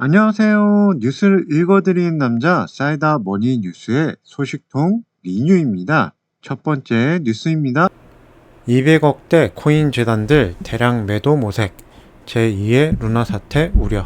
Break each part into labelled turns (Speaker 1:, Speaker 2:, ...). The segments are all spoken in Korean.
Speaker 1: 안녕하세요. 뉴스를 읽어드리는 남자 사이다 머니 뉴스의 소식통 리뉴입니다. 첫 번째 뉴스입니다.
Speaker 2: 200억대 코인 재단들 대량 매도 모색, 제2의 루나 사태 우려.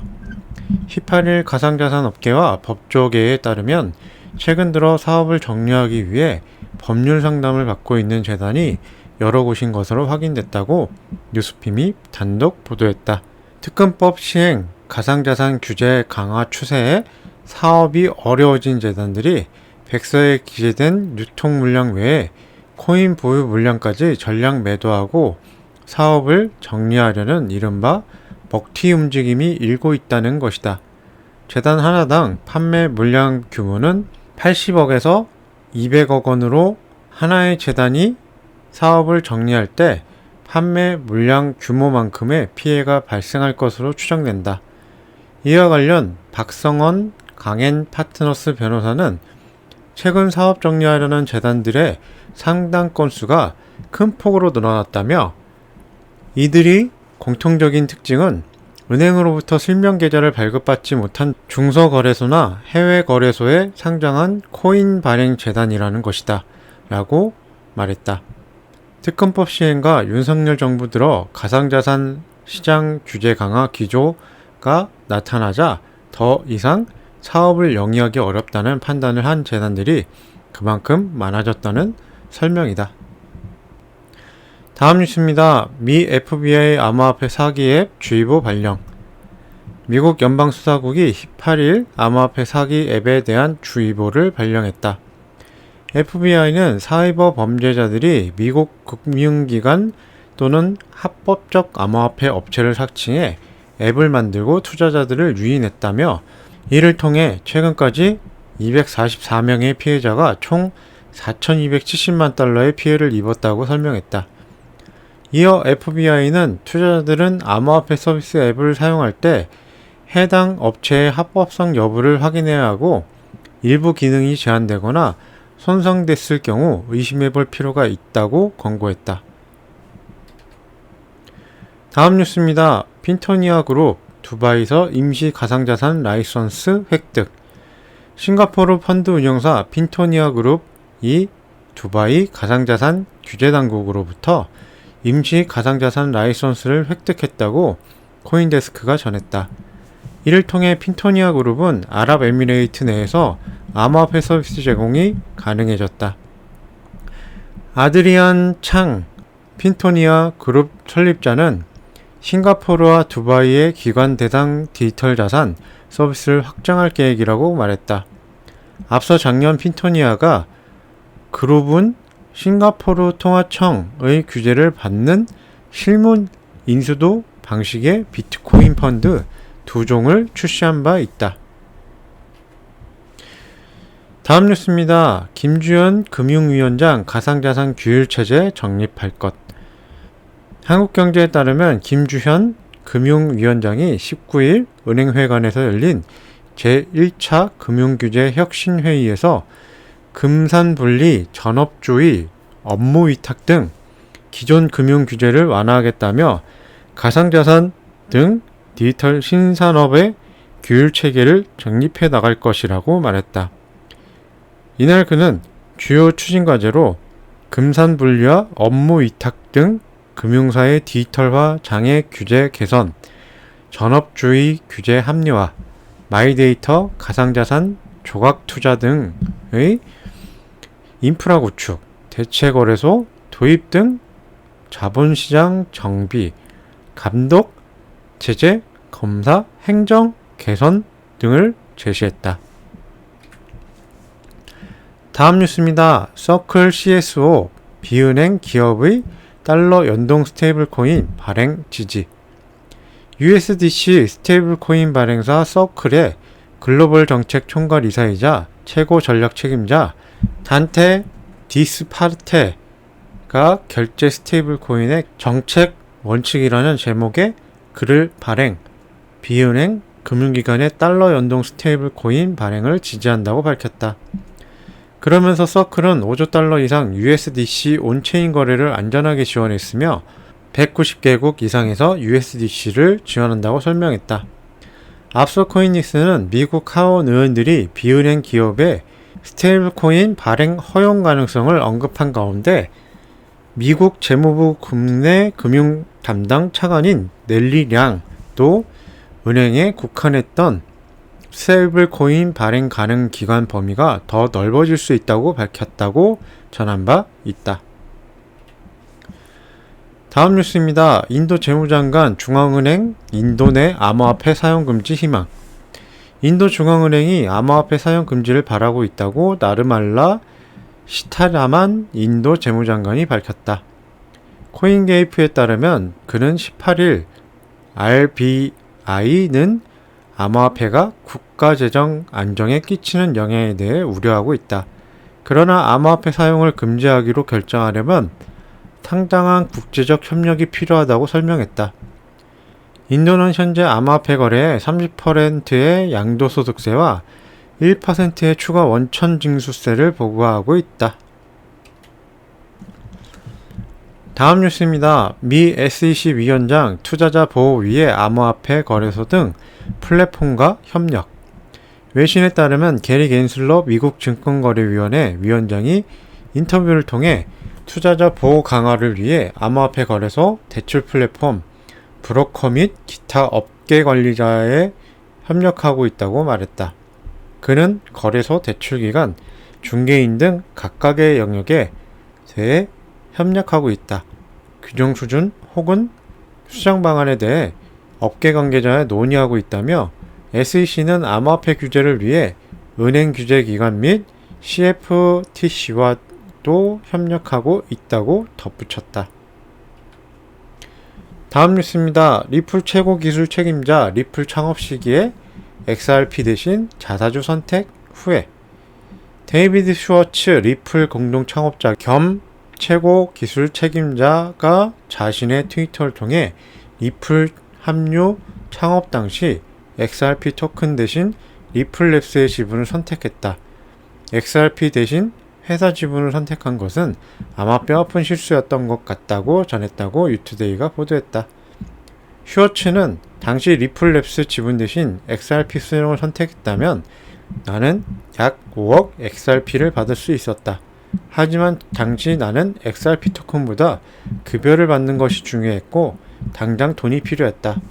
Speaker 2: 18일 가상자산 업계와 법조계에 따르면 최근 들어 사업을 정리하기 위해 법률 상담을 받고 있는 재단이 여러 곳인 것으로 확인됐다고 뉴스핌이 단독 보도했다. 특검법 시행, 가상자산 규제 강화 추세에 사업이 어려워진 재단들이 백서에 기재된 유통 물량 외에 코인 보유 물량까지 전량 매도하고 사업을 정리하려는 이른바 먹튀 움직임이 일고 있다는 것이다. 재단 하나당 판매 물량 규모는 80억에서 200억 원으로 하나의 재단이 사업을 정리할 때 판매 물량 규모만큼의 피해가 발생할 것으로 추정된다. 이와 관련 박성원 강엔 파트너스 변호사는 최근 사업 정리하려는 재단들의 상당 건수가 큰 폭으로 늘어났다며 이들이 공통적인 특징은 은행으로부터 실명 계좌를 발급받지 못한 중소거래소나 해외거래소에 상장한 코인 발행 재단이라는 것이다 라고 말했다. 특검법 시행과 윤석열 정부 들어 가상자산 시장 규제 강화 기조가 나타나자 더 이상 사업을 영위하기 어렵다는 판단을 한 재단들이 그만큼 많아졌다는 설명이다. 다음 뉴스입니다. 미 FBI 암호화폐 사기 앱 주의보 발령. 미국 연방수사국이 18일 암호화폐 사기 앱에 대한 주의보를 발령했다. FBI는 사이버 범죄자들이 미국 금융기관 또는 합법적 암호화폐 업체를 사칭해 앱을 만들고 투자자들을 유인했다며 이를 통해 최근까지 244명의 피해자가 총 4,270만 달러의 피해를 입었다고 설명했다. 이어 FBI는 투자자들은 암호화폐 서비스 앱을 사용할 때 해당 업체의 합법성 여부를 확인해야 하고 일부 기능이 제한되거나 손상됐을 경우 의심해 볼 필요가 있다고 권고했다. 다음 뉴스입니다. 핀토니아 그룹 두바이에서 임시 가상자산 라이선스 획득. 싱가포르 펀드 운용사 핀토니아 그룹이 두바이 가상자산 규제당국으로부터 임시 가상자산 라이선스를 획득했다고 코인데스크가 전했다. 이를 통해 핀토니아 그룹은 아랍에미레이트 내에서 암호화폐 서비스 제공이 가능해졌다. 아드리안 창 핀토니아 그룹 설립자는 싱가포르와 두바이의 기관 대상 디지털 자산 서비스를 확장할 계획이라고 말했다. 앞서 작년 핀토니아가 그룹은 싱가포르 통화청의 규제를 받는 실문 인수도 방식의 비트코인 펀드 2종을 출시한 바 있다. 다음 뉴스입니다. 김주현 금융위원장 가상자산 규율체제 정립할 것. 한국경제에 따르면 김주현 금융위원장이 19일 은행회관에서 열린 제1차 금융규제 혁신회의에서 금산분리, 전업주의, 업무위탁 등 기존 금융규제를 완화하겠다며 가상자산 등 디지털 신산업의 규율체계를 정립해 나갈 것이라고 말했다. 이날 그는 주요 추진과제로 금산분리와 업무위탁 등 금융사의 디지털화 장애 규제 개선, 전업주의 규제 합리화, 마이데이터 가상자산 조각투자 등의 인프라 구축, 대체거래소 도입 등 자본시장 정비, 감독, 제재, 검사, 행정, 개선 등을 제시했다. 다음 뉴스입니다. 서클 CSO 비은행 기업의 달러 연동 스테이블코인 발행 지지. USDC 스테이블코인 발행사 서클의 글로벌 정책 총괄 이사이자 최고 전략 책임자 단테 디스파르테가 결제 스테이블코인의 정책 원칙이라는 제목의 글을 발행, 비은행 금융기관의 달러 연동 스테이블코인 발행을 지지한다고 밝혔다. 그러면서 서클은 5조 달러 이상 USDC 온체인 거래를 안전하게 지원했으며 190개국 이상에서 USDC를 지원한다고 설명했다. 앞서 코인닉스는 미국 하원 의원들이 비은행 기업의 스테이블코인 발행 허용 가능성을 언급한 가운데 미국 재무부 국내 금융 담당 차관인 넬리 량도 은행에 국한했던 스테이블코인 발행 가능 기간 범위가 더 넓어질 수 있다고 밝혔다고 전한 바 있다. 다음 뉴스입니다. 인도 재무장관 중앙은행 인도 내 암호화폐 사용 금지 희망. 인도 중앙은행이 암호화폐 사용 금지를 바라고 있다고 나르말라 시타라만 인도 재무장관이 밝혔다. 코인게이프에 따르면 그는 18일 RBI는 암호화폐가 국가재정 안정에 끼치는 영향에 대해 우려하고 있다. 그러나 암호화폐 사용을 금지하기로 결정하려면 상당한 국제적 협력이 필요하다고 설명했다. 인도는 현재 암호화폐 거래에 30%의 양도소득세와 1%의 추가 원천 징수세를 부과하고 있다. 다음 뉴스입니다. 미 SEC 위원장 투자자 보호위의 암호화폐 거래소 등 플랫폼과 협력. 외신에 따르면 게리 겐슬러 미국 증권거래위원회 위원장이 인터뷰를 통해 투자자 보호 강화를 위해 암호화폐 거래소, 대출 플랫폼, 브로커 및 기타 업계 관리자에 협력하고 있다고 말했다. 그는 거래소, 대출기관, 중개인 등 각각의 영역에 대해 협력하고 있다. 규정 수준 혹은 수정 방안에 대해 업계 관계자와 논의하고 있다며 SEC는 암호화폐 규제를 위해 은행 규제 기관 및 CFTC와도 협력하고 있다고 덧붙였다. 다음 뉴스입니다. 리플 최고 기술 책임자 리플 창업 시기에 XRP 대신 자사주 선택 후에 데이비드 슈워츠 리플 공동 창업자 겸 최고 기술 책임자가 자신의 트위터를 통해 리플 합류 창업 당시 XRP 토큰 대신 리플랩스의 지분을 선택했다. XRP 대신 회사 지분을 선택한 것은 아마 뼈아픈 실수였던 것 같다고 전했다고 유투데이가 보도했다. 슈워츠는 당시 리플랩스 지분 대신 XRP 수령을 선택했다면 나는 약 5억 XRP를 받을 수 있었다. 하지만 당시 나는 XRP 토큰보다 급여를 받는 것이 중요했고 당장 돈이 필요했다.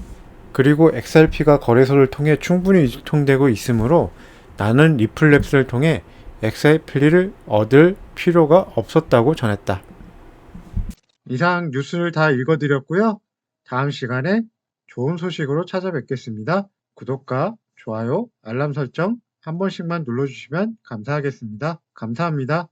Speaker 2: 그리고 XRP가 거래소를 통해 충분히 유통되고 있으므로 나는 리플랩스를 통해 XRP를 얻을 필요가 없었다고 전했다.
Speaker 1: 이상 뉴스를 다 읽어드렸고요. 다음 시간에 좋은 소식으로 찾아뵙겠습니다. 구독과 좋아요, 알람 설정 한 번씩만 눌러주시면 감사하겠습니다. 감사합니다.